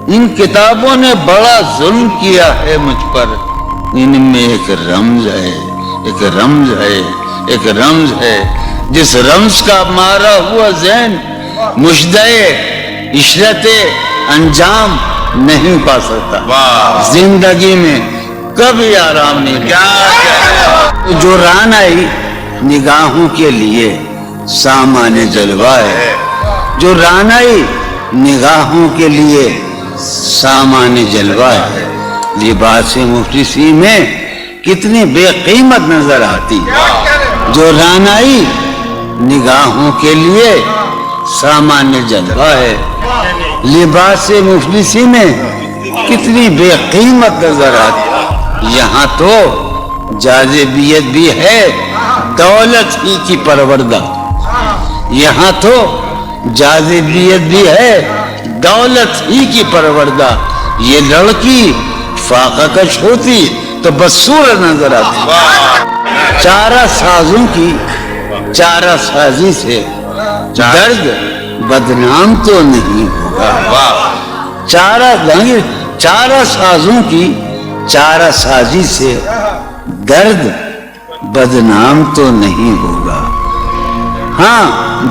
ان کتابوں نے بڑا ظلم کیا ہے مجھ پر، ان میں ایک رمز ہے، ایک رمز ہے، ایک رمز ہے، جس رمز کا مارا ہوا ذہن مشدے عشرت انجام نہیں پا سکتا، زندگی میں کبھی آرام نہیں کیا۔ جو رانائی نگاہوں کے لیے سامان جلوہ ہے، جو رانائی نگاہوں کے لیے سامان جلوہ ہے، لباس مفلسی میں کتنی بے قیمت نظر آتی، جو رانائی نگاہوں کے لیے سامان جلوہ ہے، لباس مفلسی میں کتنی بے قیمت نظر آتی۔ یہاں تو جاذبیت بھی ہے دولت ہی کی پروردہ، یہاں تو جاذبیت بھی ہے دولت ہی کی پروردہ، یہ لڑکی فاقہ کش ہوتی تو بدصورت نظر آتی۔ چارہ سازوں کی چارہ سازی سے درد بدنام تو نہیں ہوگا، چارہ سازوں کی چارہ سازی سے درد بدنام تو نہیں ہوگا۔ ہاں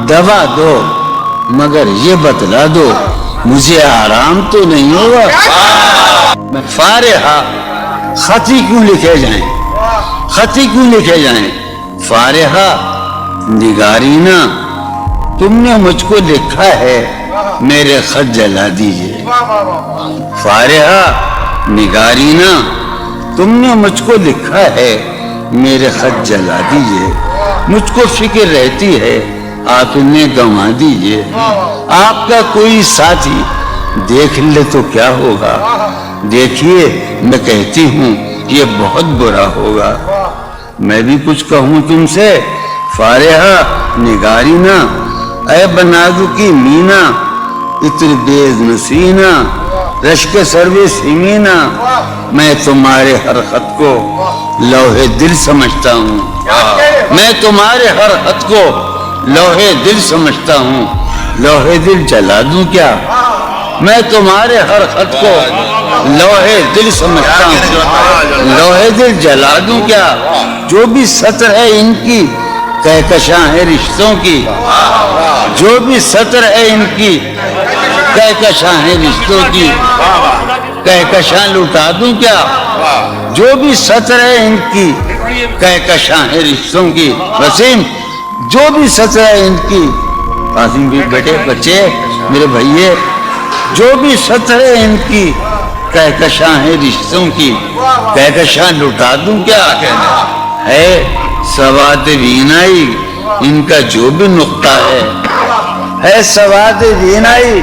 دوا دو مگر یہ بتلا دو مجھے آرام تو نہیں ہوگا۔ میں فارحہ خطی کیوں لکھے جائیں، خطی کیوں لکھے جائیں، فارحہ نگارینا تم نے مجھ کو لکھا ہے میرے خط جلا دیجئے، فارحہ نگارینا تم نے مجھ کو لکھا ہے میرے خط جلا دیجئے، مجھ کو فکر رہتی ہے آپ انہیں گنوا دیجئے، آپ کا کوئی ساتھی دیکھ لے تو کیا ہوگا، دیکھیے میں کہتی ہوں یہ بہت برا ہوگا، میں بھی کچھ کہوں تم سے فارحہ نگارینا، اے بنازو کی مینا اتر بیز نسینا رشک سروے سیمینا، میں تمہارے ہر خط کو لوہے دل سمجھتا ہوں، میں تمہارے ہر خط کو لوہے دل سمجھتا ہوں، لوہے دل جلا دوں کیا، میں تمہارے ہر خط کو لوہے دل سمجھتا ہوں، لوہے دل جلا دوں کیا، جو بھی سطر ہے ان کی کہکشاں ہے رشتوں کی، جو بھی سطر ہے ان کی کہکشاں ہے رشتوں کی، کہکشاں لٹا دوں کیا، جو بھی سطر ہے ان کی کہکشاں ہے رشتوں کی، وسیم جو بھی سطر ہے ان کی، قاسم بھی بیٹے بچے میرے بھائیے، جو بھی سطر ہے ان کی کہکشاں ہے رشتوں کی، کہکشاں لٹا دوں کیا، ہے سواد وینائی ان کا جو بھی نقطہ ہے سواد وینائی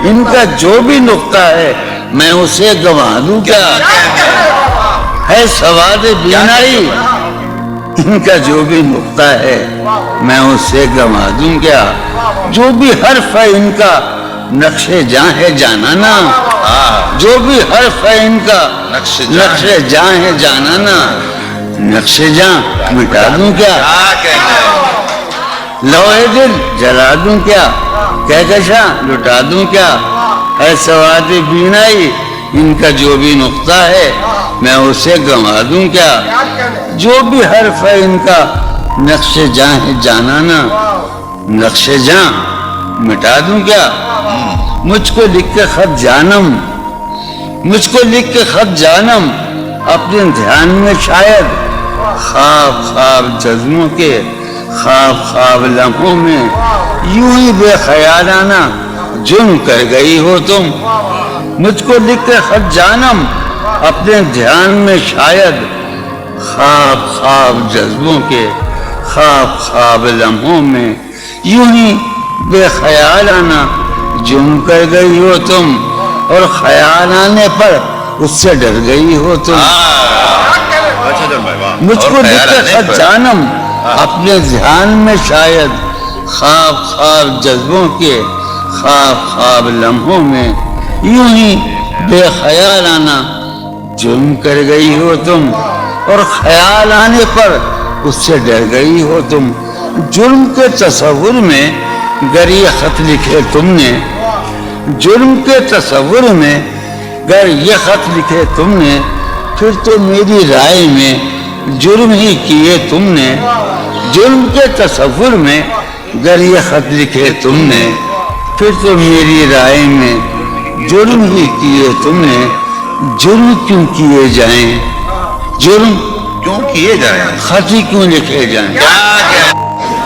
ان کا جو بھی نقطہ ہے میں اسے گنوا دوں کیا، ہے سواد وینائی ان کا جو بھی نقطہ ہے میں اسے گنوا دوں کیا، جو بھی حرف ہے ان کا نقش جاں ہے جانانا، جو بھی حرف ہے ان کا نقش جاں ہے جانانا، نقش جاں مٹا دوں کیا، لوہے دل جلا دوں کیا، کہکشاں لٹا دوں کیا، ہے سواد بینائی ان کا جو بھی نقطہ ہے میں اسے گنوا دوں کیا، جو بھی حرف ہے ان کا نقش جاں ہے جانانا، نقش جاں مٹا دوں کیا، مجھ کو لکھ کے خط جانم، مجھ کو لکھ کے خط جانم اپنے دھیان میں شاید خواب خواب جذبوں کے خواب خواب لمحوں میں یوں ہی بے خیالانہ جن کر گئی ہو تم، مجھ کو لکھ کے خط جانم اپنے دھیان میں شاید خواب خواب جذبوں کے خواب خواب لمحوں میں یوں ہی بے خیالانہ جن کر گئی ہو تم، اور خیال آنے پر اس سے ڈر گئی ہو تم، مجھ کو لکھ کے خط جانم اپنے دھیان میں شاید خواب خواب جذبوں کے خواب خواب لمحوں میں یوں ہی بے خیالانہ جرم کر گئی ہو تم، اور خیال آنے پر اس سے ڈر گئی ہو تم، جرم کے تصور میں گر یہ خط لکھے تم نے جرم کے تصور میں اگر یہ خط لکھے تم نے پھر تو میری رائے میں جرم ہی کیے تم نے. جرم کے تصور میں اگر یہ خط لکھے تم نے پھر تو میری رائے میں جرم ہی کیے تم نے. جرم کیوں کیے جائیں, جرم کیوں کیے جائیں, خط ہی کیوں لکھے جائیں.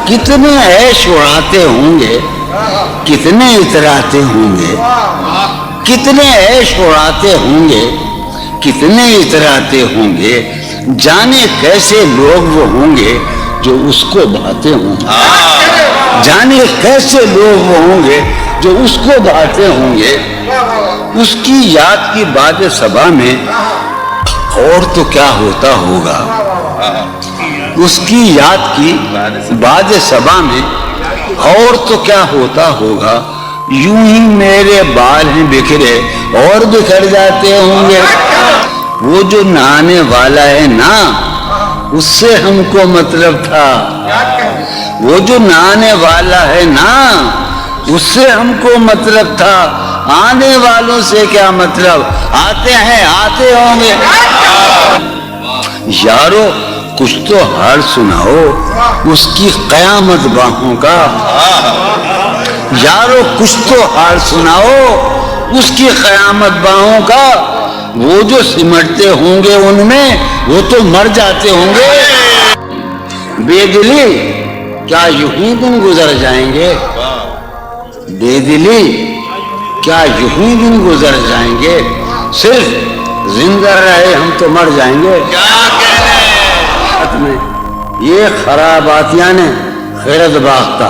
کتنے عیش اڑاتے ہوں گے, کتنے اتراتے ہوں گے, کتنے عیش اڑاتے ہوں گے, کتنے اتراتے ہوں گے. جانے کیسے لوگ وہ ہوں گے جو اس کو بھاتے ہوں گے. جانے کیسے لوگ وہ ہوں گے جو اس کو بھاتے ہوں گے. اس کی یاد کی باد صبا میں اور تو کیا ہوتا ہوگا. اس کی یاد کی باد صبا میں اور تو کیا ہوتا ہوگا. یوں ہی میرے بال ہیں بکھرے اور بکھر جاتے ہوں گے. وہ جو نہانے والا ہے نا اس سے ہم کو مطلب تھا. وہ جو نہانے والا ہے نا اس سے ہم کو مطلب تھا. آنے والوں سے کیا مطلب, آتے ہیں آتے ہوں گے. یارو کچھ تو حال سناؤ اس کی قیامت باہوں کا. یارو کچھ تو حال سناؤ اس کی قیامت باہوں کا. وہ جو سمٹتے ہوں گے ان میں وہ تو مر جاتے ہوں گے. بے دلی کیا یوں ہی دن گزر جائیں گے. بے دلی کیا یوں ہی دن گزر جائیں گے. صرف زندہ رہے ہم تو مر جائیں گے. یہ خراباتیاں نے خیرت باختہ,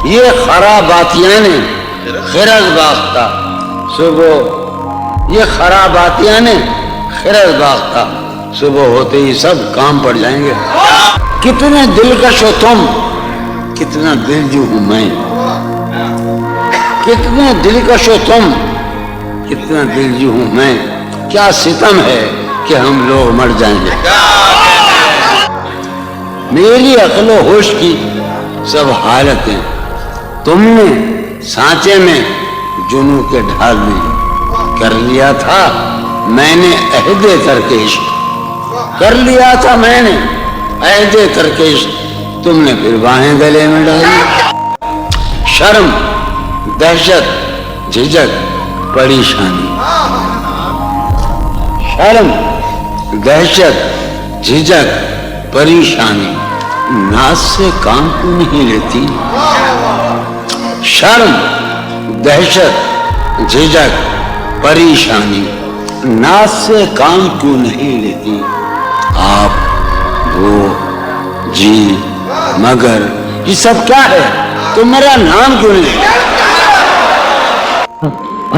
یہ خراباتیاں نے خیرت باختہ. صبح یہ خراباتیاں نے خیرت باختہ. صبح ہوتے ہی سب کام پڑ جائیں گے. کتنے دلکش ہو تم, کتنا دل جو ہوں میں. کتنے دلکش ہو تم, کتنا دل جو ہوں میں. کیا ستم ہے کہ ہم لوگ مر جائیں گے. میری عقل و ہوش کی سب حالتیں تم نے سانچے میں جنوں کے ڈھال میں کر لیا تھا. میں نے عہد ترکیش کر لیا تھا. میں نے عہد ترکیش, تم نے پھر باہیں گلے میں ڈالی. شرم, دہشت, جھجک, پریشانی. شرم, دہشت, جھجک, پریشانی. ناز سے کام کیوں نہیں لیتی. شرم, دہشت, جھجک, پریشانی. ناز سے کام کیوں نہیں لیتی. آپ, وہ, جی, مگر یہ سب کیا ہے. تو میرا نام کیوں نہیں.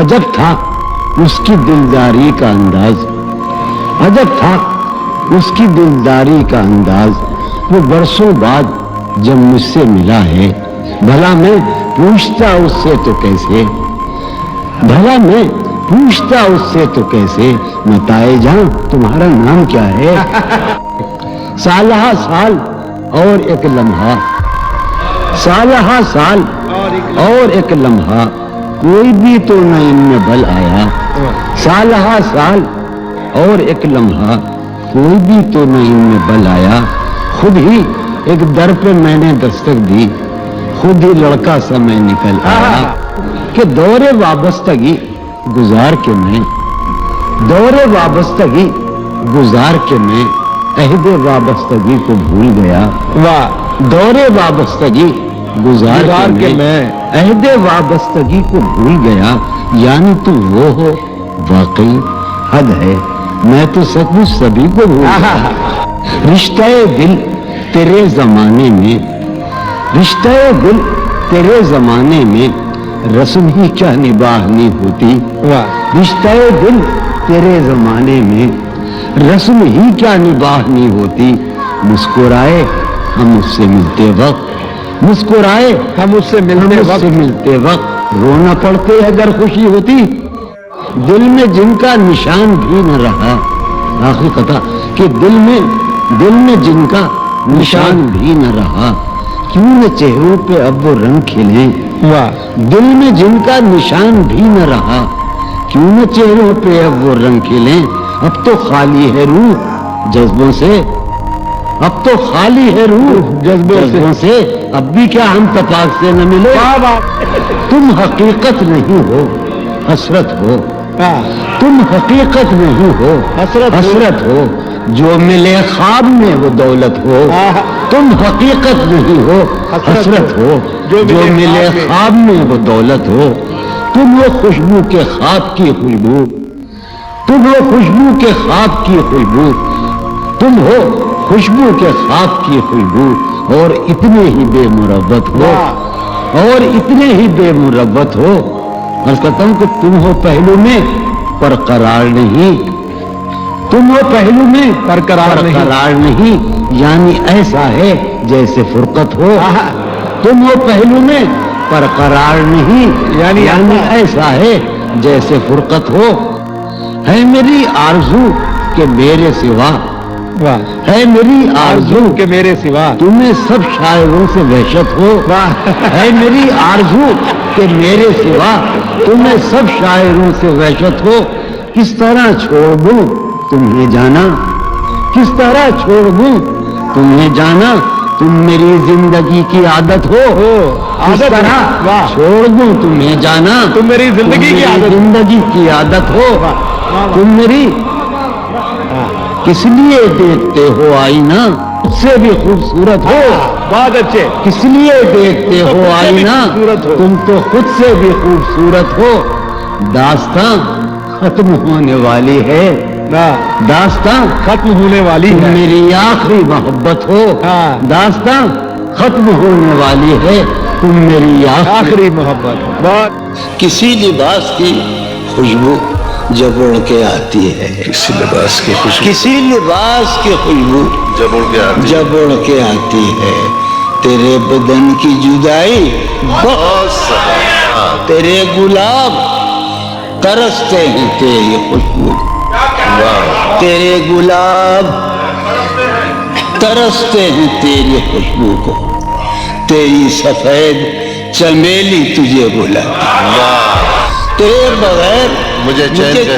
عجب تھا اس کی دلداری کا انداز. عجب تھا اس کی دلداری کا انداز. وہ برسوں بعد جب مجھ سے ملا ہے بھلا میں پوچھتا اس سے تو کیسے. بھلا میں پوچھتا اس سے تو کیسے. بتائے جان تمہارا نام کیا ہے. سالہ سال اور ایک لمحہ, سالہ سال اور ایک لمحہ, کوئی بھی تو نہ ان میں بل آیا. سالہ سال اور ایک لمحہ, کوئی بھی تو نہ ان میں بل آیا. خود ہی ایک در پہ میں نے دستک دی, خود ہی لڑکا سا میں نکل آیا. کہ دور وابستگی گزار کے میں, دور وابستگی گزار کے میں عہد وابستگی کو بھول گیا. دور وابستگی گزار کے میں عہد وابستگی کو بھول گیا. یعنی تو وہ ہو واقعی حد ہے, میں تو سچ مچ سبھی کو بھول گیا. رشتہ دل تیرے زمانے میں, رشتہ دل تیرے زمانے میں رسم ہی کیا نباہنی ہوتی. رشتہ دل تیرے زمانے میں رسم ہی کیا نباہنی ہوتی. مسکرائے ہم اس سے ملتے وقت, مسکرائے ہم اس سے ملتے وقت رونا پڑتے اگر خوشی ہوتی. دل میں جن کا نشان بھی نہ رہا, آخری قطع, کہ دل میں جن کا نشان بھی نہ رہا. کیوں نہ چہروں پہ اب وہ رنگ کھلیں واہ دل میں جن کا نشان بھی نہ رہا، کیوں نہ چہروں پہ اب وہ رنگ کھلیں، اب تو خالی ہے روح جذبوں سے، اب تو خالی ہے روح جذبوں سے، اب بھی کیا ہم تپاک سے نہ ملے، تم حقیقت نہیں ہو حسرت ہو، تم حقیقت نہیں ہو حسرت ہو، جو ملے خواب میں وہ دولت ہو، تم حقیقت نہیں ہو حسرت ہو، جو ملے خواب میں وہ دولت ہو، تم وہ خوشبو کے خواب کی خوشبو، تم وہ خوشبو کے خواب کی خوشبو، تم ہو خوشبو کے خواب کی خوشبو، اور اتنے ہی بے مربت ہو، اور اتنے ہی بے مربت ہو، عرض کرتا ہوں کہ تم ہو پہلو میں پر قرار نہیں، تم ہو پہلو میں پر قرار نہیں، یعنی ایسا ہے جیسے فرقت ہو، تم ہو پہلو میں پر قرار نہیں، یعنی ایسا ہے جیسے فرقت ہو، ہے میری آرزو کہ میرے سوا، ہے میری آرزو کہ میرے سوا تمہیں سب شاعروں سے وحشت ہو، ہے میری آرزو کہ میرے سوا تمہیں سب شاعروں سے وحشت ہو، کس طرح چھوڑ دوں تمہیں جانا، کس طرح چھوڑ دوں تمہیں جانا، تم میری زندگی کی عادت ہو، کس طرح چھوڑ دوں تمہیں جانا، تم میری زندگی کی عادت ہو، تم میری کس لیے دیکھتے ہو آئینہ اس سے بھی خوبصورت ہو، بہت اچھے، کس لیے دیکھتے ہو آئینہ تم تو خود سے بھی خوبصورت ہو، داستان ختم ہونے والی ہے، داستان ختم ہونے والی ہے، میری آخری محبت ہو، داستان ختم ہونے والی ہے، تم میری آخری محبت ہو، کسی لباس کی خوشبو جب اڑ کے آتی ہے، کسی لباس کی خوشبو کسی لباس کی خوشبو جب اڑ کے آتی ہے، تیرے بدن کی جدائی بہت، تیرے گلاب ترستے ہیں تیری خوشبو، تیرے گلاب ترستے ہیں تیری خوشبو کو، تیری سفید چمیلی تجھے بلاتی، تیرے بغیر مجھے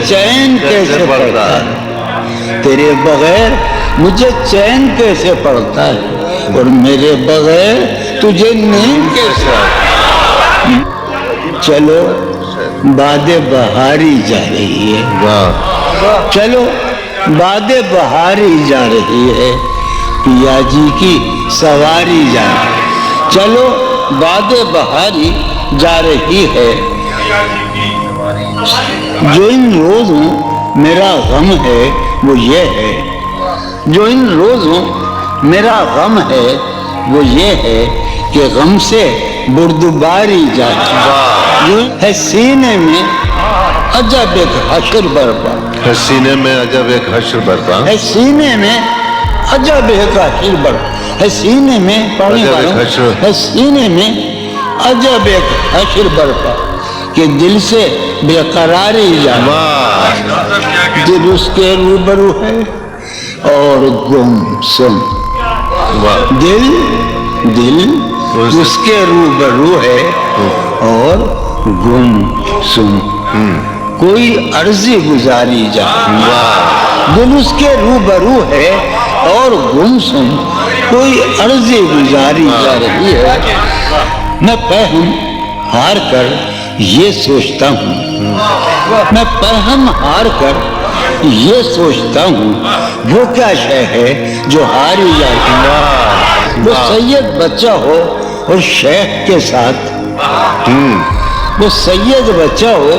چین کیسے پڑتا ہے، تیرے بغیر مجھے چین کیسے پڑتا ہے، اور میرے بغیر تجھے نیند کیسے آتی ہے، چلو باد بہاری جا رہی ہے، چلو باد بہاری جا رہی ہے، پیا جی کی سواری جا رہی ہے، چلو باد بہاری جا رہی ہے، جو ان روزوں میرا غم ہے وہ یہ ہے، جو ان روزوں میرا غم ہے وہ یہ ہے کہ غم سے بردباری جاتی، جو ہے سینے میں عجب ایک حشر برپا، ہے سینے میں عجب ایک حشر برپا، ہے سینے میں عجب ایک حشر برپا، ہے سینے میں ہے سینے میں عجب ایک حشر برپا، کہ دل سے بے قراری جاتی، دل اس کے روبرو ہے اور گم سم، دل اس کے روبرو ہے اور گم سم، کوئی عرضی گزاری جاتی، دل اس کے روبرو ہے اور گم سم، کوئی عرضی گزاری جا رہی ہے، میں پہم ہار کر یہ سوچتا ہوں، میں پہم ہار کر یہ سوچتا ہوں، وہ کیا شے ہے جو ہاری جاتی ہے، وہ سید بچہ ہو اور شیخ کے ساتھ، وہ سید بچہ ہو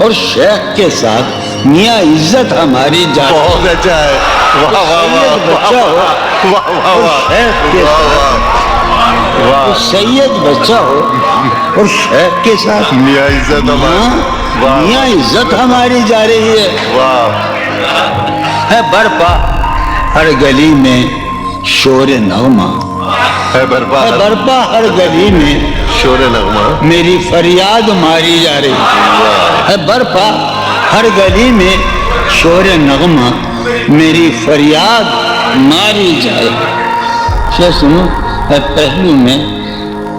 اور شیخ کے ساتھ، میاں عزت ہماری جاتی، بہت اچھا ہے، سید بچہ ہو اور شیخ کے ساتھ، سید بچہ ہو اور شیخ کے ساتھ، میاں عزت میاں عزت ہماری جا رہی ہے، ہے برپا ہر گلی میں شور نغمہ، ہے برپا ہر گلی میں شور نغمہ، میری فریاد ماری جا رہی ہے برپا ہر گلی میں شور نغمہ، میری فریاد ماری جائے، سنو پہلو میں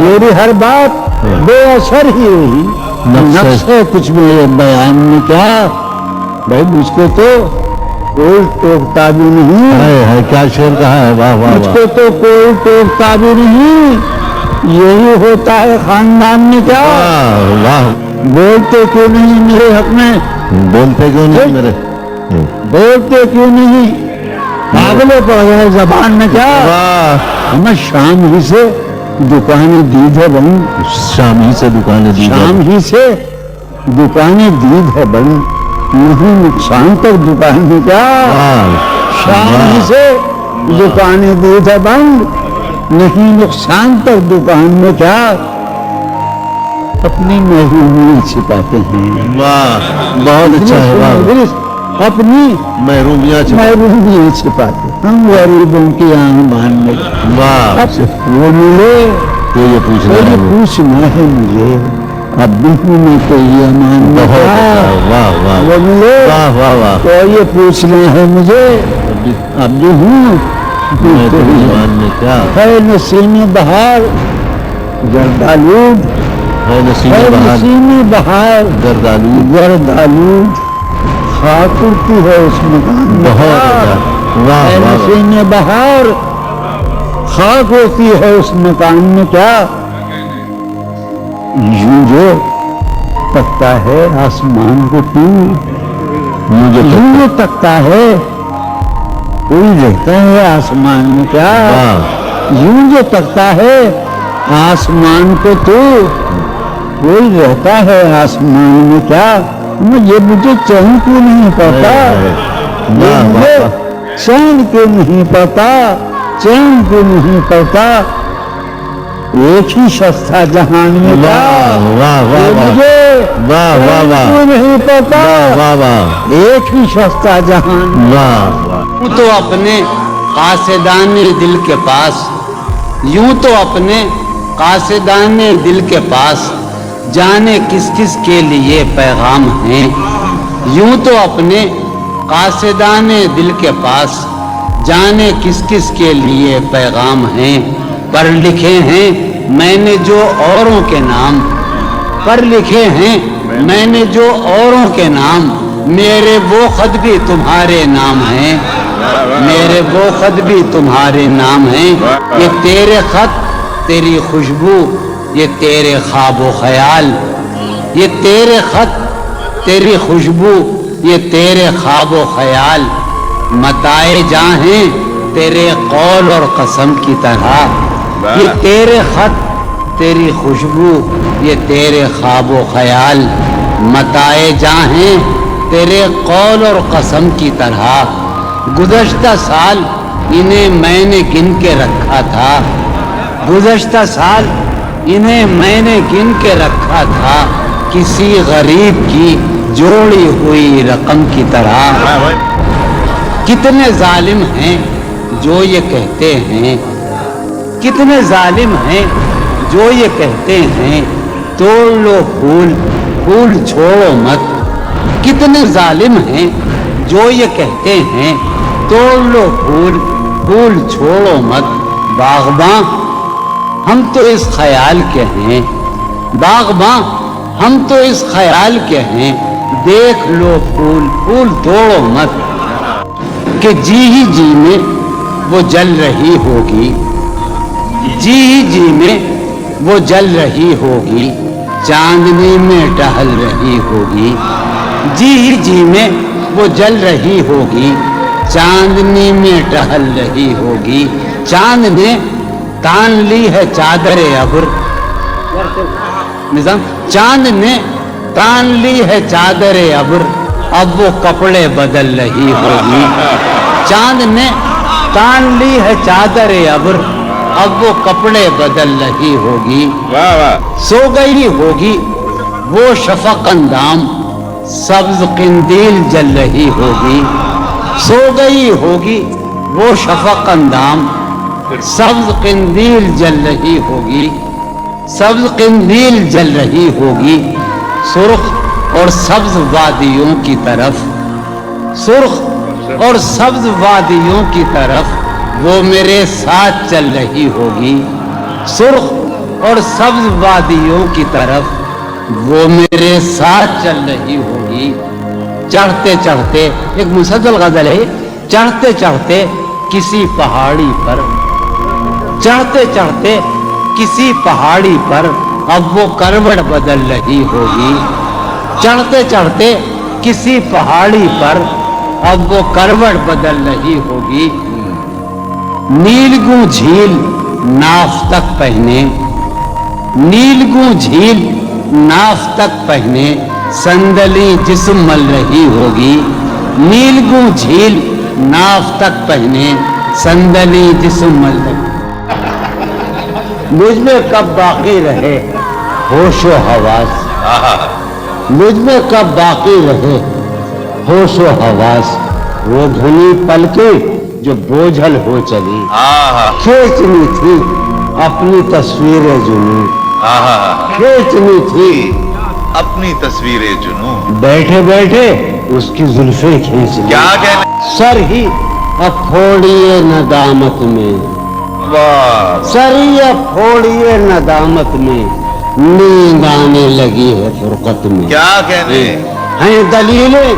میری ہر بات بے اثر ہی رہی. نفس ہے کچھ میرے بیان میں کیا بھائی مجھ کو تو کوئی ٹوکتا بھی نہیں. ہے کیا شعر کہا ہے. واہ واہ مجھ کو تو کوئی ٹوکتا بھی نہیں. یہی ہوتا ہے خاندان میں کیا. واہ. بولتے کیوں نہیں میرے حق میں. بولتے کیوں نہیں میرے. بولتے کیوں نہیں. پاگلے پڑ گئے زبان میں کیا. ہمیں شام ہی سے دکانیں دید ہے بند. شام ہی سے دکانیں دی. شام ہی سے دکانیں دید ہے بند. نہیں نقصان تک دکان میں کیا. شام ہی سے دکانیں دید ہے بند. نہیں نقصان تک دکان میں کیا. اپنی محرومی چھپاتے ہیں. واہ بہت اچھا ہے. واہ. اپنی محرومیاں چھپاتے ہم غریبوں کی آنمان میں. واہ. وہ ملے تو یہ پوچھنا ہے مجھے اب بھی میں تو یہ امان میں. واہ واہ. وہ ملے واہ واہ واہ. تو یہ پوچھنا ہے مجھے اب بھی ہوں کیا ہے. نسیم بہار گردالود ہے. نسیم بہار گردالود خاک اڑتی ہے اس مکان میں. واہ. نسیم بہار خاک ہوتی ہے اس مکان میں کیا. یوں جو تکتا ہے آسمان کو تو یوں جو تکتا ہے کوئی رہتا ہے آسمان میں کیا. یوں جو تکتا ہے آسمان کو تو کوئی رہتا ہے آسمان میں کیا. یہ مجھے چین کیوں نہیں پڑتا. چین کیوں نہیں پڑتا. چین کیوں نہیں پڑتا. ایک ہی شخص تھا جہان میں مجھے کیوں نہیں پڑتا. ایک ہی شخص تھا جہان میں. تو اپنے قاصدان دل کے پاس یوں تو اپنے قاصدان دل کے پاس جانے کس کس کے لیے پیغام ہیں. یوں تو اپنے قاصدان دل کے پاس جانے کس کس کے لیے پیغام ہیں. پر لکھے ہیں میں نے جو اوروں کے نام. پر لکھے ہیں میں نے جو اوروں کے نام. میرے وہ خط بھی تمہارے نام ہیں. میرے وہ خط بھی تمہارے نام ہیں. یہ تیرے خط تیری خوشبو یہ تیرے خواب و خیال. یہ تیرے خط تیری خوشبو یہ تیرے خواب و خیال. متائے جاں ہیں تیرے قول اور قسم کی طرح. یہ تیرے خط تیری خوشبو یہ تیرے خواب و خیال. متائے جاں ہیں تیرے قول اور قسم کی طرح. گزشتہ سال انہیں میں نے گن کے رکھا تھا. گزشتہ سال انہیں میں نے گن کے رکھا تھا کسی غریب کی جوڑی ہوئی رقم کی طرح. کتنے ظالم ہیں جو یہ کہتے ہیں. کتنے ظالم ہیں جو یہ کہتے ہیں توڑ لو پھول پھول چھوڑو مت. کتنے ظالم ہیں جو یہ کہتے ہیں توڑ لو پھول پھول چھوڑو مت. باغباں ہم تو اس خیال کے ہیں. باغباں ہم تو اس خیال کے ہیں. دیکھ لو پھول پھول توڑو مت. کہ جی ہی جی میں وہ جل رہی ہوگی. جی ہی جی میں وہ جل رہی ہوگی. چاندنی میں ٹہل رہی ہوگی. جی ہی جی میں وہ جل رہی ہوگی. چاندنی میں ٹہل رہی ہوگی. چاند نے تان لی ہے چادر ابر. نظام چاند نے تان لی ہے چادر ابر. اب وہ کپڑے بدل رہی ہوگی. چاند نے تان لی ہے چادر ابر. اب وہ کپڑے بدل رہی ہوگی. سو گئی ہوگی وہ شفق اندام. سبز قندیل جل رہی ہوگی. سو گئی ہوگی وہ شفق اندام. سبز قندیل جل رہی ہوگی. سبز قندیل جل رہی ہوگی. سرخ اور سبز وادیوں کی طرف. سرخ اور سبز وادیوں کی طرف وہ میرے ساتھ چل رہی ہوگی. سرخ اور سبز وادیوں کی طرف وہ میرے ساتھ چل رہی ہوگی. چڑھتے چڑھتے ایک مسلسل غزل ہے. چڑھتے چڑھتے کسی پہاڑی پر, چڑھتے چڑھتے کسی پہاڑی پر اب وہ کروٹ بدل رہی ہوگی. چڑھتے چڑھتے کسی پہاڑی پر اب وہ کروٹ بدل رہی ہوگی. نیلگوں جھیل ناف تک پہنے, نیلگوں جھیل ناف تک پہنے صندلی جسم مل رہی ہوگی. نیلگوں جھیل ناف تک پہنے صندلی جسم مل رہی. مجھ میں کب باقی رہے ہوش و حواس, مجھ میں کب باقی رہے ہوش و حواس. وہ دھنی پلکیں جو بوجھل ہو چلی, کھینچنی تھی اپنی تصویریں جنوں, کھینچنی تھی اپنی تصویریں جنوں. بیٹھے بیٹھے اس کی زلفیں کھینچ لی. کیا کہنے, سر ہی اب پھوڑیے ندامت میں, واہ سر ہی اب پھوڑیے ندامت میں, نیند آنے لگی ہے فرقت میں. کیا کہنے, ہیں دلیلیں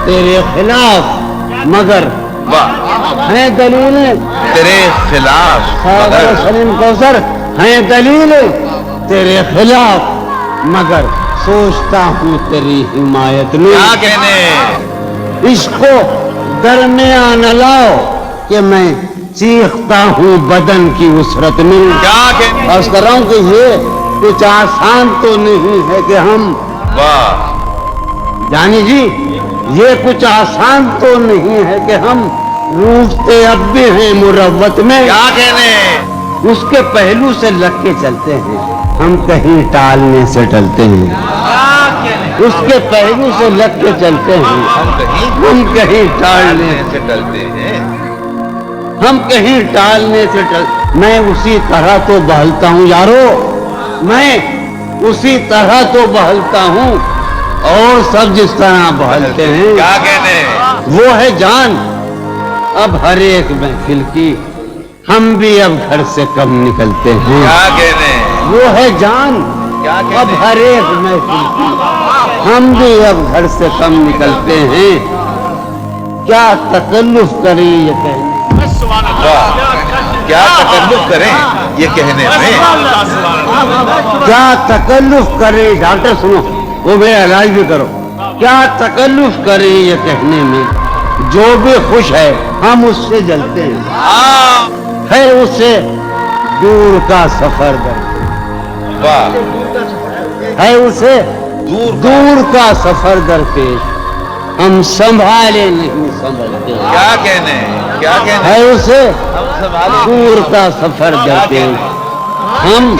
تیرے خلاف مگر, واہ ہیں دلیلیں تیرے خلاف مگر, سلیم کوثر, ہیں دلیلیں تیرے خلاف مگر سوچتا ہوں تیری حمایت میں. کیا کہنے, عشق کو درمیان لاؤ کہ میں چیختا ہوں بدن کی وسرت میں. کیا کہنے, عرض کر رہا ہوں کہ یہ کچھ آسان تو نہیں ہے کہ ہم, واہ جانی جی یہ کچھ آسان تو نہیں ہے کہ ہم روٹتے اب بھی ہیں مروت میں. کیا کہنے, اس کے پہلو سے لگ کے چلتے ہیں, ہم کہیں ٹالنے سے ٹلتے ہیں. اس کے پہلو سے لگ کے چلتے ہیں, ہم کہیں ٹالنے سے ڈلتے ہیں. ہم کہیں ٹالنے سے میں اسی طرح تو بہلتا ہوں یارو, میں اسی طرح تو بہلتا ہوں اور سب جس طرح بہلتے ہیں. کیا کہنے, وہ ہے جان اب ہر ایک محفل کی, ہم بھی اب گھر سے کم نکلتے ہیں. کیا کہنے, وہ ہے جان کیا اب کہنے, ہر ایک محفل کی, ہم بھی اب گھر سے کم نکلتے ہیں. کیا تکلف کریں یہ کہنے, واہ کیا تکلف کریں یہ کہنے میں, کیا تکلف کریں, ڈاکٹر سنو وہ میرا علاج بھی کرو. کیا تکلف کریں یہ کہنے میں, جو بھی خوش ہے ہم اس سے جلتے ہیں. ہے اس سے دور کا سفر درپیش, واہ ہے اسے دور کا سفر درپیش, ہم سنبھالے نہیں سنبھلتے. کیا کہنے, کیا کہنے, ہے اسے دور کا سفر درپیش, ہم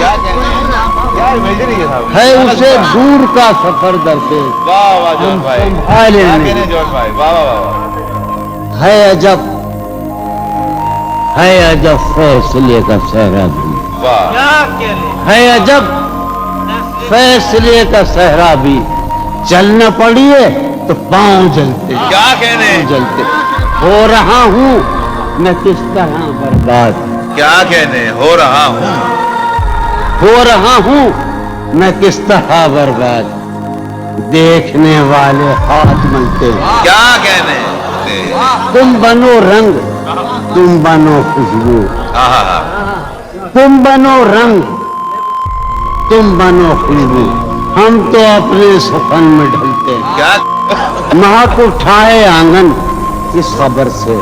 ہے اسے دور کا سفر درپیش, واہ واہ جون بھائی, سنبھالے کیا نہیں. کہنے جون بھائی, واہ واہ واہ, ہے عجب, ہے عجب فیصلے کا صحرا بھی, واہ ہے عجب فیصلے کا صحرا بھی, چلنا پڑیے تو پاؤں جلتے, کیا کہنے, جلتے. ہو رہا ہوں میں کس طرح برباد, کیا کہنے, ہو رہا ہوں, ہو رہا ہوں میں کس طرح برباد, دیکھنے والے ہاتھ ملتے. کیا کہنے, تم بنو رنگ, تم بنو خوشبو, تم بنو رنگ, تم بنو خوشبو, ہم تو اپنے سخن میں ڈھلتے ہیں. کیا مہک اٹھائے آنگن اس خبر سے,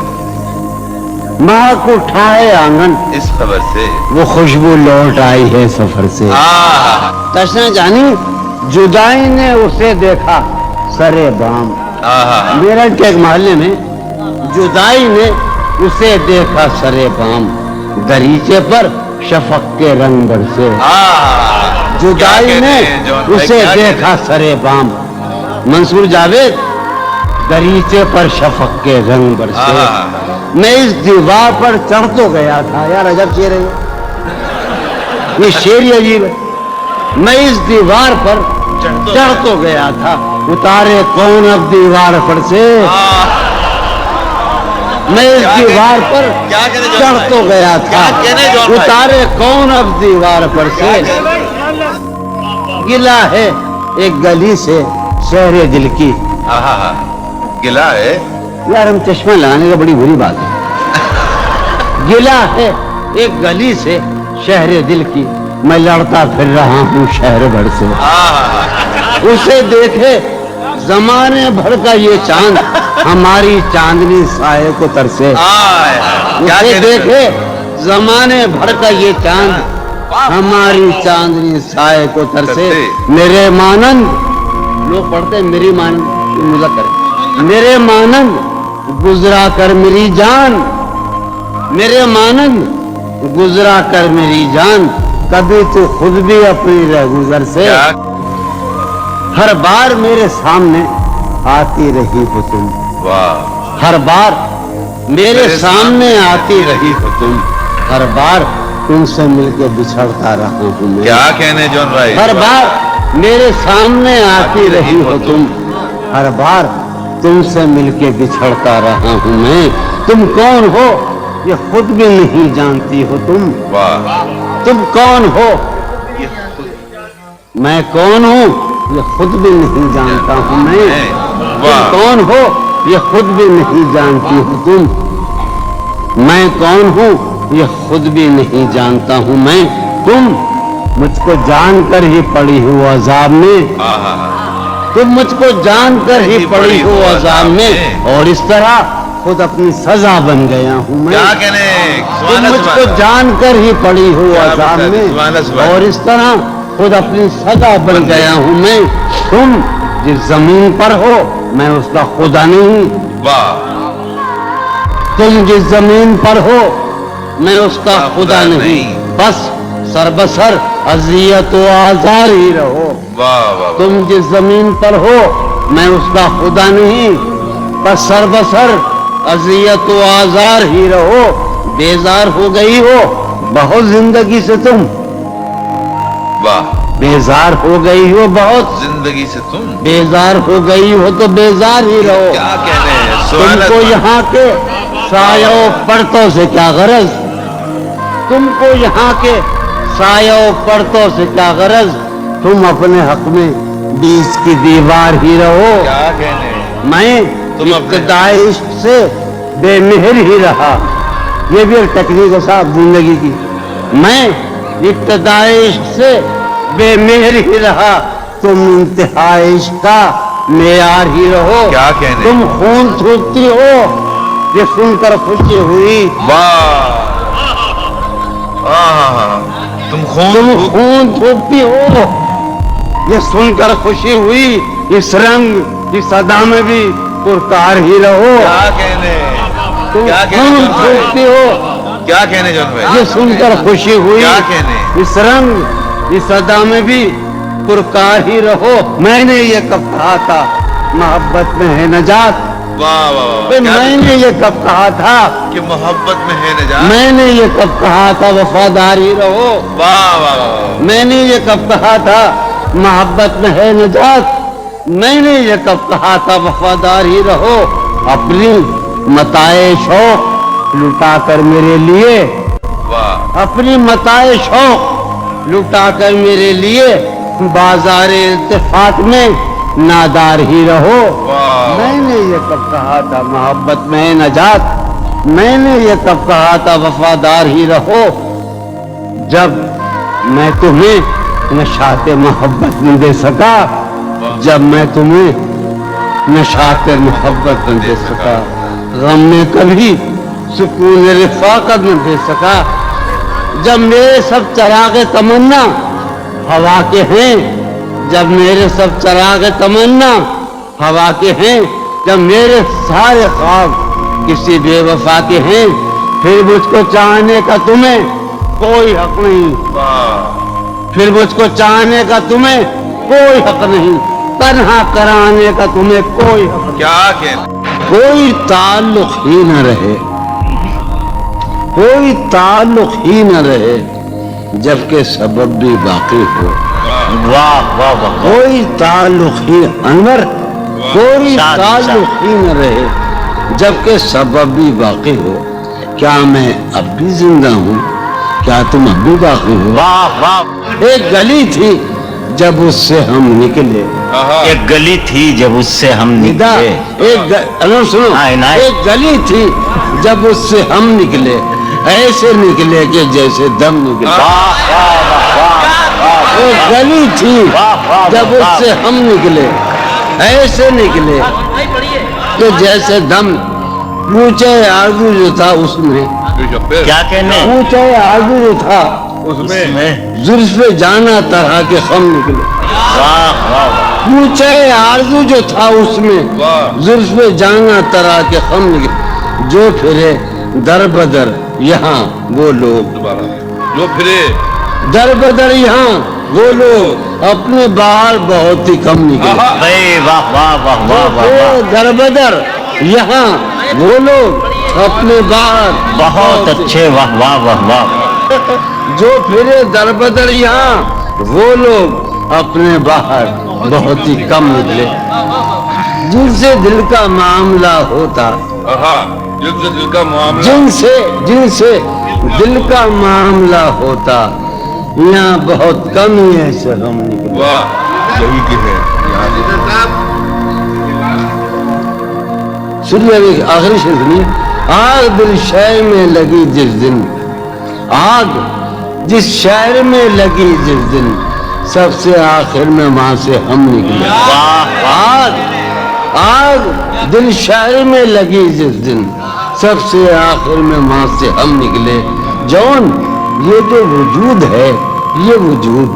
مہک اٹھائے آنگن اس خبر سے, وہ خوشبو لوٹ آئی ہے سفر سے. تشنا جانی جدائی نے اسے دیکھا سرے بام, میرٹھ کے ایک محلے میں جدائی نے اسے دیکھا سرے بام, دریچے پر شفق کے رنگ برسے. جدائی نے اسے دیکھا سرے بام, منصور جاوید, دریچے پر شفق کے رنگ برسے. میں اس دیوار پر چڑھ تو گیا تھا, یار عجب شعر ہے یہ شعر ہی عجیب ہے. میں اس دیوار پر چڑھ تو گیا تھا, اتارے کون اب دیوار پر سے, میں اس دیوار پر کیا کہنے جون چڑھ بھائی؟ تو گیا تھا، کیا کہنے جون بھائی؟ اتارے کون اب دیوار پر سے؟ گلا ہے ایک گلی سے شہر دل کی. گلا ہے. یار ہم چشمہ لگانے کا بڑی بری بات ہے. گلا ہے ایک گلی سے شہر دل کی، میں لڑتا پھر رہا ہوں شہر بھر سے. اسے دیکھے زمانے بھر کا یہ چاند، ہماری چاندنی سائے کو ترسے. اسے دیکھے زمانے بھر کا یہ چاند، ہماری چاندنی سائے کو ترسے. میرے مانند لوگ پڑھتے ہیں میری مانند، مذکر، میرے مانند گزرا کر میری جان، میرے مانند گزرا کر میری جان، کبھی تو خود بھی اپنی رہ گزر سے. ہر بار میرے سامنے آتی رہی ہو تم، ہر بار میرے سامنے آتی رہی ہو تم، ہر بار تم سے مل کے بچھڑتا رہا ہوں میں. کیا کہنے جون بھائی؟ ہر بار میرے سامنے آتی رہی ہو تم، ہر بار تم سے مل کے بچھڑتا رہا ہوں میں. تم کون ہو یہ خود بھی نہیں جانتی ہو تم. تم کون ہو میں کون ہوں یہ خود بھی نہیں جانتا ہوں میں. تم کون ہو یہ خود بھی نہیں جانتی ہو تم. میں کون ہوں یہ خود بھی نہیں جانتا ہوں میں. تم مجھ کو جان کر ہی پڑی ہو عذاب میں، تم مجھ کو جان کر ہی پڑی ہو عذاب میں، اور اس طرح خود اپنی سزا بن گیا ہوں میں. کیا کہنے؟ تم مجھ کو جان کر ہی پڑی ہو عذاب میں، اور اس طرح خود اپنی سزا بن گیا ہوں میں. تم جس زمین پر ہو میں اس کا خدا نہیں، تم جس زمین پر ہو میں اس کا خدا نہیں، بس سر بسر اذیت و آزار ہی رہو. تم جس زمین پر ہو میں اس کا خدا نہیں، بس سر بسر اذیت و آزار ہی رہو. بیزار ہو گئی ہو بہت زندگی سے تم، بیزار ہو گئی ہو بہت زندگی سے تم، بیزار ہو گئی ہو تو بیزار ہی رہو. کیا کہنے؟ تم کو یہاں کے سایہ و پرتوں سے کیا غرض، تم کو یہاں کے سایہ و پرتوں سے کیا غرض. تم اپنے حق میں بیچ کی دیوار ہی رہو. کیا کہنے؟ میں ابتدائے عشق سے بے مہر ہی رہا. یہ بھی ایک ٹیکنیک ہے صاحب زندگی کی. میں ابتدائے عشق سے بے مہر ہی رہا، تم انتہائی عشق کا معیار ہی رہو. کیا کہنے؟ تم خون تھوکتی ہو یہ سن کر خوشی ہوئی. تم تم خون تھوکتی ہو یہ سن کر خوشی ہوئی. اس رنگ اس ادا میں بھی پرکار ہی رہو. کیا کہنے؟ تم کیا کہنے خون جون بھائی؟ تھوکتی ہو کیا کہنے جون بھائی؟ یہ سن کر خوشی ہوئی. کیا کہنے؟ اس رنگ اس ادا میں بھی پرکار ہی رہو. میں نے یہ کب کہا تھا محبت میں ہے نجات، میں نے یہ کب کہا تھا کہ محبت میں ہے نجات. میں نے یہ کب کہا تھا وفاداری رہو. میں نے یہ کب کہا تھا محبت میں ہے نجات، میں نے یہ کب کہا تھا وفاداری رہو. اپنی متاع شوق لٹا کر میرے لیے، اپنی متاع شوق لٹا کر میرے لیے بازار التفات میں نادار ہی رہو. میں نے یہ کب کہا تھا محبت میں ہے نجات، میں نے یہ کب کہا تھا وفادار ہی رہو. جب میں تمہیں نشاط محبت نہ دے سکا، جب میں تمہیں نشاط محبت نہ دے سکا، غم میں کبھی سکون رفاقت نہ دے سکا، جب میرے سب چراغ تمنا ہوا کے ہیں، جب میرے سب چراغ تمنا ہوا کے ہیں، جب میرے سارے خواب کسی بے وفا کے ہیں، پھر مجھ کو چاہنے کا تمہیں کوئی حق نہیں، پھر مجھ کو چاہنے کا تمہیں کوئی حق نہیں، تنہا کرانے کا تمہیں کوئی حق نہیں. کیا کہنے؟ کوئی تعلق ہی نہ رہے، کوئی تعلق ہی نہ رہے جبکہ سبب بھی باقی ہو. واہ واہ واہ. کوئی تعلق ہی انور، کوئی تعلق ہی نہ رہے جبکہ سبب بھی باقی ہو. کیا میں اب بھی زندہ ہوں؟ کیا تم اب بھی باقی ہو؟ واہ واہ. ایک گلی تھی جب اس سے ہم نکلے. ایک گلی تھی جب اس سے ہم ندا نکلے. سنو ہاں. ایک گلی تھی جب اس سے ہم نکلے. ایسے نکلے کہ جیسے دم نکلے. ایک گلی تھی جب اس سے ہم نکلے. ایسے نکلے کہ جیسے دم. پوچھے آرزو جو تھا اس میں. کیا کہنے؟ پوچھے آرزو جو تھا اس میں زلف جانا طرح کے خم نکلے. واہ واہ. پوچھے آرزو جو تھا اس میں زلف جانا طرح کے خم نکلے. جو پھرے در بدر یہاں وہ لوگ. دوبارہ جو پھرے در بدر یہاں وہ لوگ اپنے باہر بہت ہی کم نکلے. واہ واہ واہ واہ واہ. در بدر یہاں وہ لوگ اپنے باہر بہت اچھے. واہ واہ واہ واہ. جو پھرے در بدر یہاں وہ لوگ اپنے باہر بہت ہی کم نکلے. جن سے دل کا معاملہ ہوتا. جن سے دل کا معاملہ جن سے دل کا معاملہ ہوتا یہاں بہت کم ہی ایسے ہم نکلے. واہ یہی کہ ہے سنیے ابھی آخری شعر سنیے. آگ دل شہر میں لگی جس دن. آگ جس شہر میں لگی جس دن سب سے آخر میں وہاں سے ہم نکلے. آگ دل شہر میں لگی جس دن سب سے آخر میں وہاں سے ہم نکلے. جون یہ جو وجود ہے یہ وجود.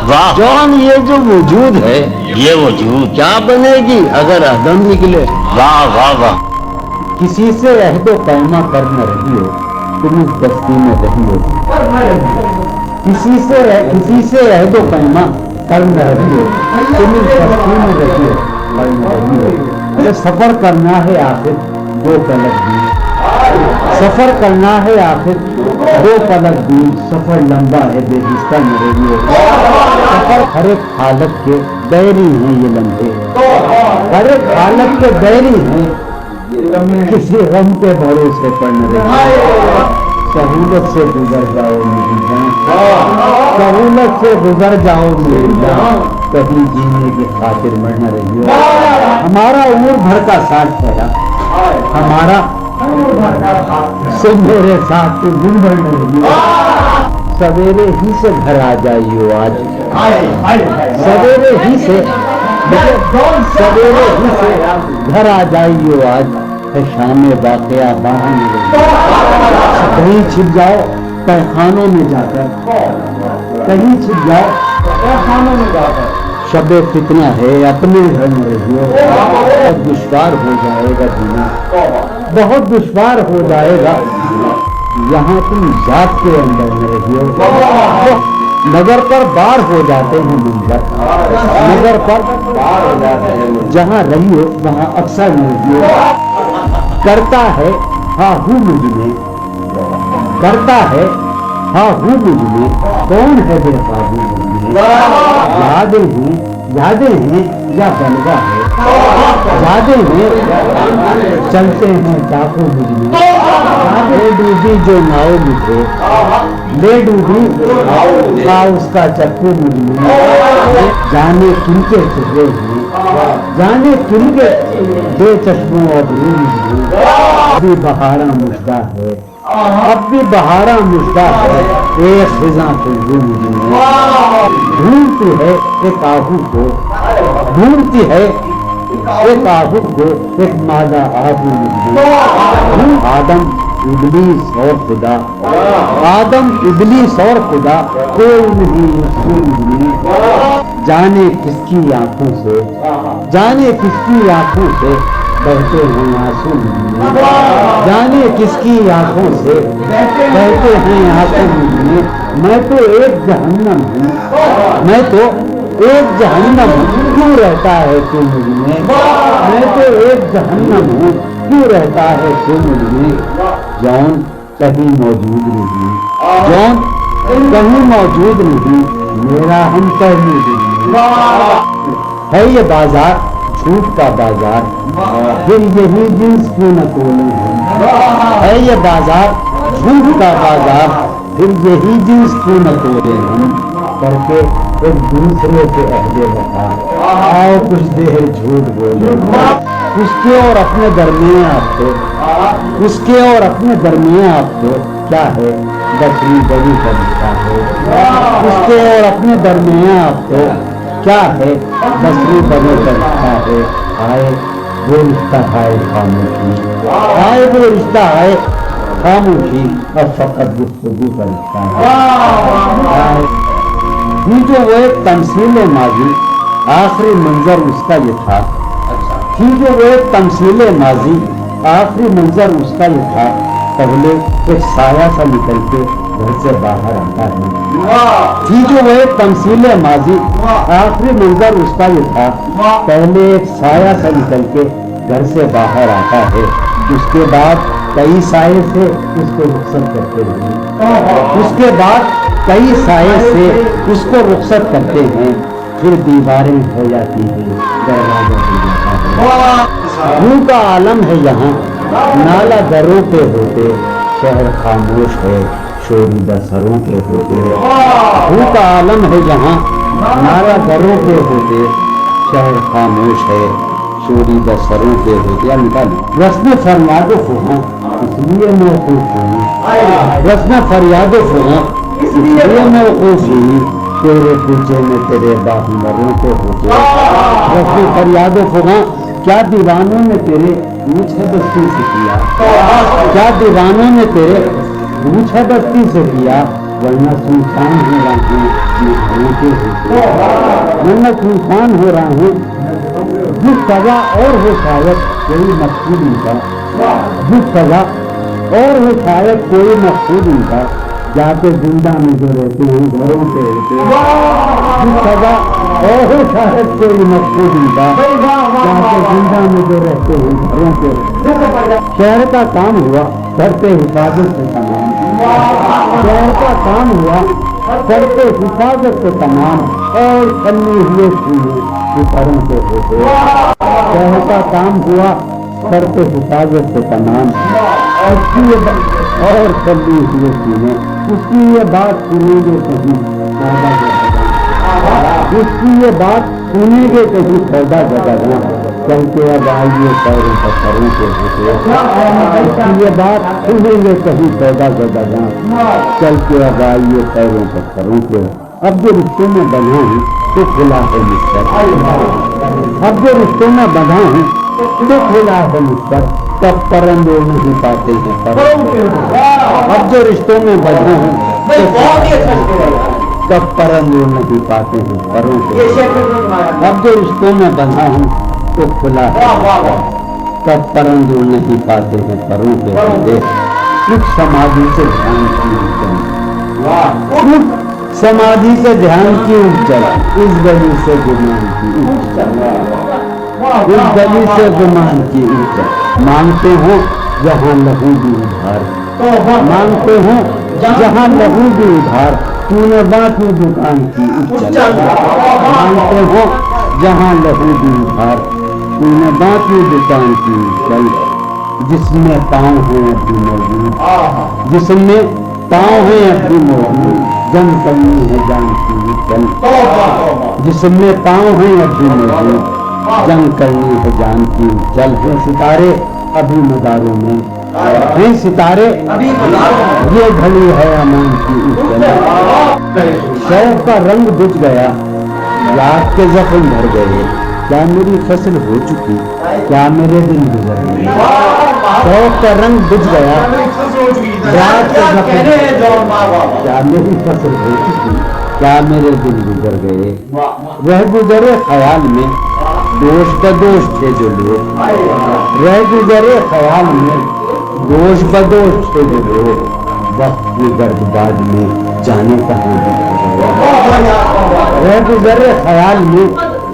واہ. جون یہ جو وجود ہے یہ وجود کیا بنے گی اگر عدم نکلے. واہ واہ واہ. کسی سے عہد و پیما کر نہ رہی ہو تم اس بستی میں رہی ہو. کسی سے عہد و پیما کر نہ رہی ہو تم اس بستی میں رہی ہو. اگر سفر کرنا ہے آخر دو پلک بھی. سفر کرنا ہے آخر دو پلک بھی. سفر لمبا ہے بے رشتہ میں رہی ہو. سفر ہر ایک حالت کے بیری ہیں یہ لمحے. ہر ایک حالت کے بیری ہیں. کسی غم کے بھروسے پر نہ رہی. سہولت سے گزر جاؤ میری جان. سہولت سے گزر جاؤ میری جان. کبھی جینے کی خاطر مر نہ رہی ہو. ہمارا عمر بھر کا ساتھ ٹھہرا. ہمارا سب میرے ساتھ تو دن بھر نہ رہی ہو. سویرے ہی سے گھر آ جائیو آج. سویرے ہی سے گھر آ جائیو آج. شام واقعہ باہر کہیں چھپ جاؤ تہخانوں میں جا کر. کہیں چھپ جاؤ تہخانوں میں جا کر. شب فتنہ ہے اپنے گھر میں رہیو. بہت دشوار ہو جائے گا جینا. بہت دشوار ہو جائے گا یہاں تم ذات کے اندر میں رہیو. نگر پر بار ہو جاتے ہیں منظر. نگر پر بار ہو جاتے ہیں. جہاں رہیو وہاں اکثر رہیو. کرتا ہے ہاں ہوں مجھ میں. کرتا ہے ہاں ہوں مجھ میں. کون ہے بے قابو مجھ میں. یادیں ہیں یا بلگا ہے. یادیں ہیں چلتے ہیں ڈاکو مجھ میں. لے ڈوبی جو ناؤ مجھے. لے ڈوبی اس کا چکو مجھ میں. جانے کن کے چہرے ہیں. جانے کن کے بے چشموں اور ابھی بہارا مشدہ ہے. اب بھی بہارا مشدہ ہے. ایک خزاں خوشبو مجھ میں. ڈھونڈتی ہے ایک آہو کو. ڈھونڈتی ہے ایک آہو کو. ایک مادہ آہو مجھ میں. آدم ابلیس اور خدا. آدم ابلیس اور خدا کوئی نہیں اس کو مجھ میں. جانے کس کی آنکھوں سے. جانے کس کی آنکھوں سے بہتے ہیں آنسو مجھ میں. جانے کس کی آنکھوں سے بہتے ہیں آنسو مجھ میں. میں تو ایک جہنم ہوں. میں تو ایک جہنم ہوں. کیوں رہتا ہے تو مجھ میں. میں تو ایک جہنم ہوں. کیوں رہتا ہے تو مجھ میں. جون کہیں موجود نہیں. جون کہیں موجود نہیں. میرا ہم کہیں نہیں. ہے یہ بازار چھوٹ کا بازار پھر یہی جنس کیوں نہ تولیں ہم ہے یہ بازار جھوٹ کا بازار پھر یہی جنس کیوں نہ تولیں ہم کر کے ایک دوسرے سے عہد وفا آؤ کچھ دیر جھوٹ بولے اس کے اور اپنے درمیان آپ کو اس کے اور اپنے درمیان آپ کو کیا ہے بکری بڑی کا رشتہ ہے اس کے اور اپنے درمیان آپ کو کیا ہے بکری بڑی کا رشتہ ہے آئے وہ رشتہ ہے خاموشی آئے وہ رشتہ ہے خاموشی اور فقط گفتگو کا رشتہ ہے یہ جو وہ ایک تمثیل ماضی آخری منظر اس کا یہ تھا تھی جو وہ ایک تمثیل ماضی آخری منظر اس کا یہ تھا پہلے ایک سایہ سا نکل کے گھر سے باہر آتا ہے تھی جو وہ ایک تمثیل ماضی آخری منظر اس کا یہ تھا پہلے ایک سایہ سا نکل کے گھر سے باہر آتا ہے اس کے بعد کئی سائے سے اس کو رخصت کرتے ہیں اس کے بعد کئی سائے سے اس کو رخصت کرتے ہیں پھر دیواریں ہو جاتی ہیں دروازہ ہو جاتا ہے روح کا عالم ہے یہاں نالا دروں پہ ہوتے شہر خاموش ہے شوریدہ سروں پہ ہوتے روح کا عالم ہے یہاں نالا دروں پہ ہوتے شہر خاموش ہے شوریدہ سروں پہ ہوتے نکال رسم فریاد و فغاں اس لیے موقوف ہوں رسم فریاد و فغاں اس لیے موقوف ہوئی تیرے پیچھے میں تیرے باہمروں پہ ہوتے رسم فریاد و فغاں کیا دیوانوں نے تیرے پوچھے بستی سے کیا کیا دیوانوں نے تیرے پوچھے بستی سے کیا ورنہ سنسان ہو رہا ہوں کے ہوتے ورنہ سنسان ہو رہا ہوں جس سزا اور ہو شاید کوئی مقصود ان کا جس سزا اور ہو شاید کوئی مقصود ان کا جا کے زندہ میں جو رہتے ہیں گھروں پہ ہوتے جس سزا اور ہو شاید کوئی مقصود ان کا جا کے زندہ میں جو رہتے ہیں گھروں پہ شہر کا کام ہوا گھر پہ حفاظت سے تمام شہر کا کام ہوا گھر پہ حفاظت سے تمام اور چھلے ہوئے چھوئے پروں سے ہوتے شہر کا کام ہوا گھر پہ حفاظت سے تمام اور چھلے ہوئے چھوئے اس کی یہ بات سنیں گے کہیں اس کی یہ بات سنیں گے کہیں سودا جگہ چل کے اب آئیے پیروں پتھروں کے ہوتے اس کی یہ بات سنیں گے کہیں سودا جگہ چل کے اب آئیے پیروں پتھروں کے اب جو رشتوں میں بنا ہوں تو کھلا ہے مستر اب جو رشتوں میں بنا ہوں تو کھلا ہے مستر تب پرندے نہیں پاتے ہیں اب جو رشتوں میں بنا ہوں تب پرندے نہیں پاتے ہیں پروں کے اب جو رشتوں میں بنا ہوں تو کھلا ہے تب پرندے نہیں پاتے ہیں پروں کے ہوتے کچھ سماجی سے دھیان کی سماجی سے دھیان کی اچل اس گلی سے گمان کی اس گلی سے گمان کی اچل مانگتے ہو جہاں لہو بھی ادھار مانگتے ہو جہاں لہو بھی ادھار تو نے باقی دکان کی اچل مانگتے ہو جہاں لہو بھی ادھار تو نے باقی دکان کی اچل جس میں پاؤں ہیں ابھی موجود جس میں پاؤں ہیں ابھی موجود جنگ کرنی ہے جان کی چل جس میں پاؤں ہیں ابھی موجود جنگ کرنی ہے جان کی چل ہیں ستارے ابھی مداروں میں ہیں ستارے یہ گھڑی ہے امان کی چل شوق کا رنگ بجھ گیا یاد کے زخم بھر گئے کیا میری فصل ہو چکی کیا میرے دن گزر گئے شوق کا رنگ بجھ گیا یاد کے زخم کیا میری فصل ہو چکی کیا میرے دن گزر گئے رہ گزرے خیال میں دوش بدوش تھے جو لوگ رہ گزرے خیال میں دوش بدوش تھے جو لوگ وقت کی گرد باد میں جانے کہاں رہ گزرے خیال میں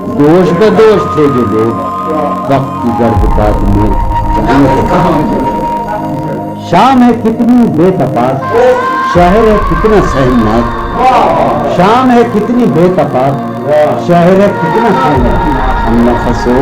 دوش بدوش تھے جو لوگ وقت کی گرد باد میں جانے کہاں شام ہے کتنی بے تپاس شہر ہے کتنا سہمناک شام ہے کتنی بے تپاس شہر ہے کتنا سہمناک ہم نفس ہو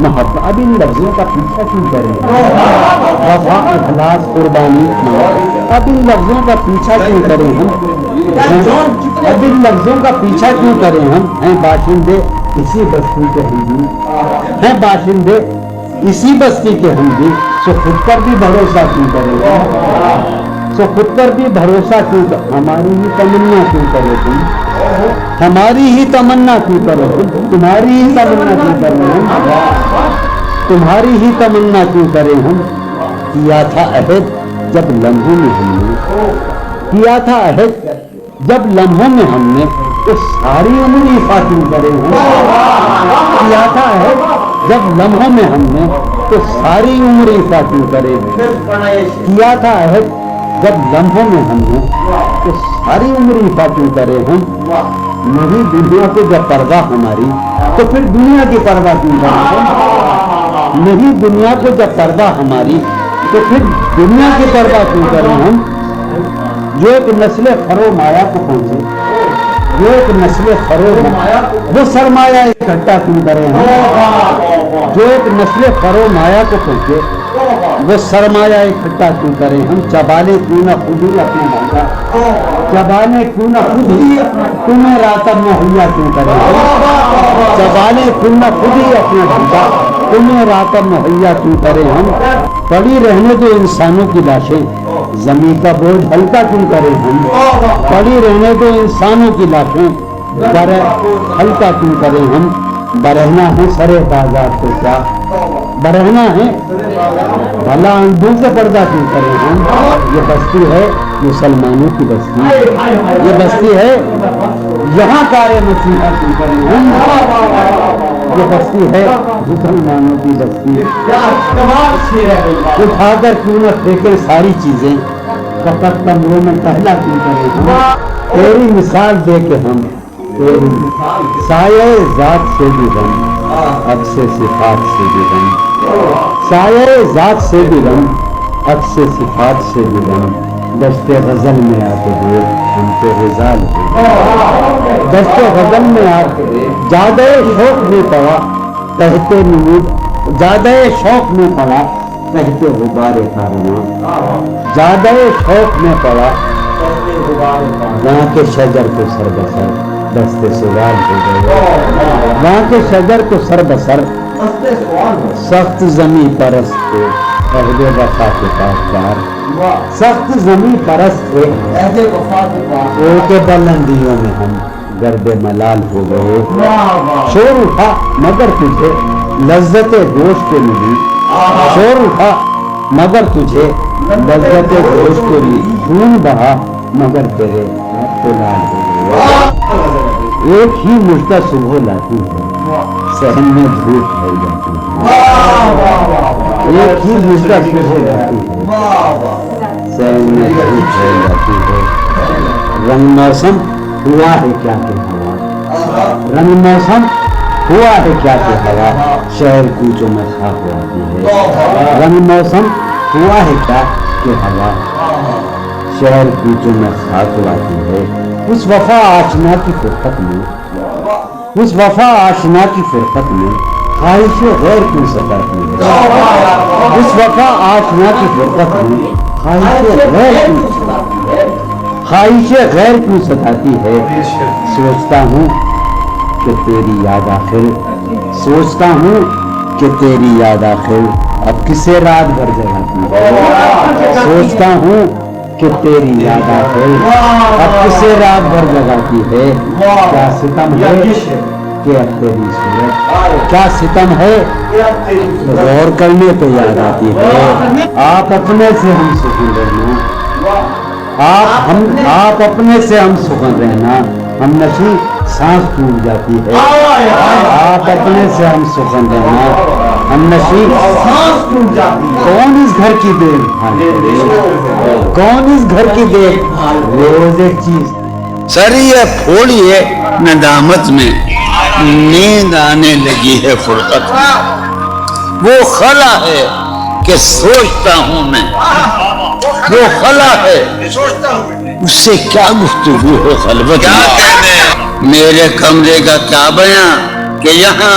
محبت. اب ان لفظوں کا پیچھا کیوں کریں؟ وفا، اخلاص، قربانی. اب ان لفظوں کا پیچھا کیوں کریں ہم؟ اب ان لفظوں کا پیچھا کیوں کریں ہم؟ ہیں باشندے اسی بستی کے ہم بھی، ہیں باشندے اسی بستی کے ہم بھی. سو خود پر بھی بھروسہ کیوں کریں ہم؟ سو خود پر بھی بھروسہ کیوں کریں؟ ہماری ہی تمنا کیوں کرو تم؟ ہماری ہی تمنا کیوں کرو تم؟ تمہاری ہی تمنا کیوں کریں ہم؟ تمہاری ہی تمنا کیوں کریں ہم؟ کیا تھا عہد جب لمحوں میں ہم نے، کیا تھا عہد جب لمحوں میں ہم نے، تو ساری عمر ایفا کیوں کریں ہم؟ کیا تھا عہد جب لمحوں میں ہم نے، تو ساری عمر ایفا کیوں کریں؟ کیا تھا عہد جب لمحوں میں ہم نے، تو ساری عمر ایفا کیوں کریں ہم؟ نہیں دنیا کو جب پرواہ ہماری، تو پھر دنیا کی پرواہ کیوں کریں ہم؟ نہیں دنیا کو جب پرواہ ہماری، تو پھر دنیا کی پرواہ کیوں کریں ہم؟ جو ایک نسل خرو مایا کو پہنچے، جو ایک نسل خرو مایا، وہ سرمایہ اکٹھا کیوں کریں ہم؟ جو ایک نسل خرو مایا کو پہنچے، وہ سرمایہ اکٹھا کیوں کریں ہم؟ چبالے کیوں نہ خود ہی اپنا ڈھانچہ، چبالے کیوں نہ خود ہی تمہیں راتب مہیا کیوں کریں ہم؟ چبالے کیوں نہ خود ہی اپنا ڈھانچہ، تمہیں راتب مہیا کیوں کریں ہم؟ پڑی رہنے دو انسانوں کی لاشیں، زمین کا بوجھ ہلکا کیوں کریں ہم؟ پڑی رہنے دو انسانوں کی لاشیں، ہلکا کیوں کریں ہم؟ برہنا ہے سرے بازار تو کیا، برہنا ہے بھلا اندھوں سے پردہ کیوں کریں ہم؟ یہ بستی ہے مسلمانوں کی بستی، یہ بستی ہے یہاں کارے مسیحا کیوں کریں ہم؟ یہ بستی ہے مسلمانوں کی بستی. اٹھا کر کیوں نہ پھینکیں ساری چیزیں، فقط کمروں میں پہلا کیوں کریں ہم؟ تیری مثال دے کے ہم، تیری سایہ ذات سے بھی غم، عکس صفات سے بھی غم، سایہ ذات سے بھی غم، عکس صفات سے بھی غم. دشت غزل میں آتے ہوئے ہم کو غزال ہو، دشت غزل میں آتے زیادہ شوق میں پڑا کہتے نمود، زیادہ شوق میں پڑا کہتے غبار کارواں، زیادہ شوق میں پڑا وہاں کے شجر کو سر بسر دستے سوال ہو گئے، وہاں کے شجر کو سر بسر سخت زمیں پرست تھے عہد وفا کے پاسدار، سخت زمیں پرست تھے عہد وفا کے پاسدار، کے بلندیوں میں ہم گرد ملال ہو گئے. شور اٹھا مگر تجھے لذت گوشت ملی، شور اٹھا مگر تجھے لذت گوشت ملی، خون بہا مگر تیرے تو لال ہو گئے. ایک ہی مجدہ صبح لاتی ہے صحن میں دھوپ پھیل جاتی ہے، ایک ہی مجدہ صبح لاتی ہے صحن میں دھوپ پھیل جاتی ہے. رنگ موسم ہوا ہے کیا کہ ہوا، رنگ موسم ہوا ہے کیا کہ ہوا شہر کوچوں میں خاک آتی ہے. رنگ موسم ہوا ہے کیا کہ ہوا شہر کوچوں میں خاک آتی ہے. اس وفا آشنا کی فرقت میں، اس وفا آشنا کی فرقت میں خواہش غیر کیوں ستاتی ہے، اس وفا آشنا کی فرقت میں خواہش غیر کیوں ستاتی ہے، خواہش غیر کیوں ستاتی ہے. سوچتا ہوں کہ تیری یاد آخر، سوچتا ہوں کہ تیری یاد آخر اب کسے رات بھر جگاتی ہے، سوچتا ہوں کہ تیری یاد آخر اب کسے رات بھر جگاتی ہے. کیا ستم ہے کہ اب تیری صورت، کیا ستم ہے غور کرنے پہ یاد آتی ہے. آپ اپنے سے ہم سکون رہنا، آپ اپنے سے ہم سکون رہنا، ہم نشی سانس ٹوٹ جاتی ہے. آپ اپنے سے ہم سکون رہنا، ہم نشی سانس ٹوٹ جاتی ہے. کون اس گھر کی دیکھ بھال کرے، کون اس گھر کی دیکھ بھال، روز ایک چیز سریے پھوڑیے ندامت میں نیند آنے لگی ہے فرقت میں. وہ خلا ہے کہ سوچتا ہوں میں، وہ خلا ہے اس سے کیا گفتگو ہے خلوت میں. میرے کمرے کا کیا بیان کہ یہاں